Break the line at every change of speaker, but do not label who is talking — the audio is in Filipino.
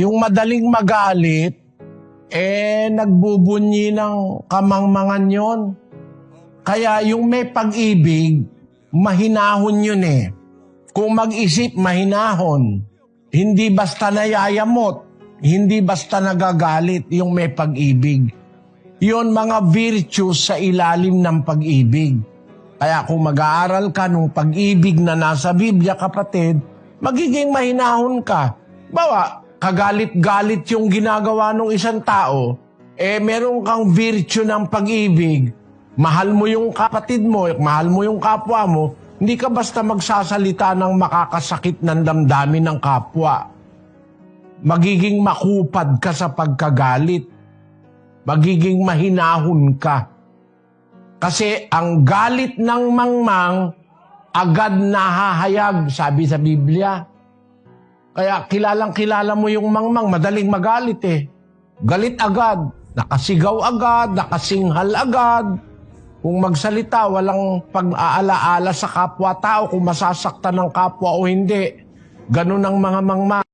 Yung madaling magalit, nagbubunyi ng kamangmangan yon. Kaya yung may pag-ibig, mahinahon yun eh. Kung mag-isip, mahinahon. Hindi basta nayayamot, hindi basta nagagalit yung may pag-ibig. Yun mga virtues sa ilalim ng pag-ibig. Kaya kung mag-aaral ka ng pag-ibig na nasa Biblia, kapatid, magiging mahinahon ka. Bawa, kagalit-galit yung ginagawa ng isang tao, meron kang virtue ng pag-ibig, mahal mo yung kapatid mo, mahal mo yung kapwa mo, hindi ka basta magsasalita ng makakasakit ng damdamin ng kapwa. Magiging makupad ka sa pagkagalit. Magiging mahinahon ka. Kasi ang galit ng mangmang, agad nahahayag, sabi sa Biblia. Kaya kilalang-kilala mo yung mangmang, madaling magalit eh. Galit agad, nakasigaw agad, nakasinghal agad. Kung magsalita, walang pag-aalaala sa kapwa-tao kung masasaktan ng kapwa o hindi. Ganun ang mga mangmang.